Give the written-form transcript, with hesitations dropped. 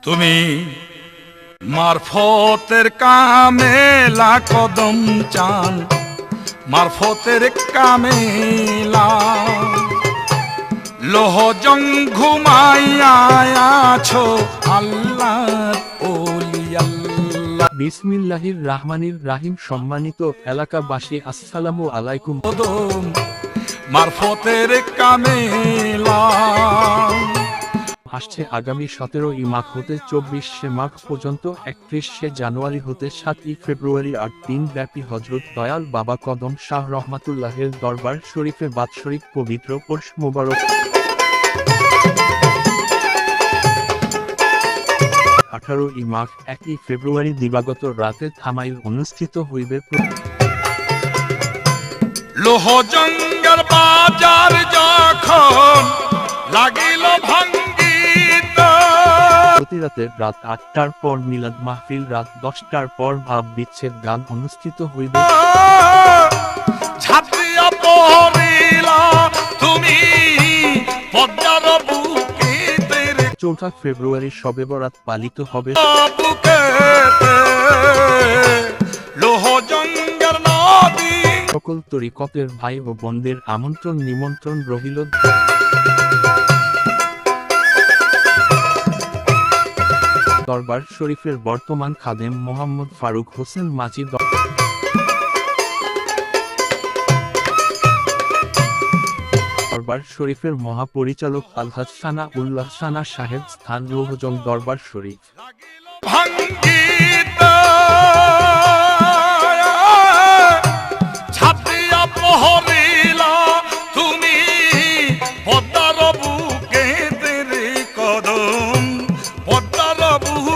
তুমি মারফতের কামেলা কদম চান, মারফতের কামেলা লোহ জং ঘুমাইয়া আছো আল্লাহর ওলি আল্লাহ। বিসমিল্লাহির রাহমানির রাহিম। সম্মানিত এলাকাবাসী, আসসালামু আলাইকুম। কদম মারফতের কামেলা আসছে আগামী 17ই মাঘ হতে 24শে মাঘ পর্যন্ত 31শে জানুয়ারি হতে 7ই ফেব্রুয়ারি 8 দিন ব্যাপী হযরত দয়াল বাবা কদম শাহ রহমাতুল্লাহের দরবার শরীফে বাৎসরিক পবিত্র ওরস মোবারক 18ই মাঘ 1ই ফেব্রুয়ারি দিবাগত রাতে থামাইল অনুষ্ঠিত হইবে। লোহ জঙ্গের বাজার যখন লাগিল প্রতি রাতে রাত 8টার পর মিলাদ মাহফিল, রাত 10টার পর ভাব বিচ্ছেদ গান অনুষ্ঠিত হইবে। ছাত্রিয়া পড়িলা তুমি পদ্মার বুকেতে, 4 ফেব্রুয়ারি শবে বরাত পালিত হবে। লোহ জঙ্গের নদী সকল তরিকতের ভাই ও বোনদের আমন্ত্রণ নিমন্ত্রণ রহিল। দরবার শরীফের বর্তমান খাদেম মোহাম্মদ ফারুক হোসেন মাঝি, দরবার শরীফের মহাপরিচালক আলহাজ সানা উল্লাহ সানা সাহেব, স্থান লোহজং দরবার শরীফ। ছাত্রিয়া পহরিলা তুমি পদ্মার বুকেতে কদম, পদ্মার বুকে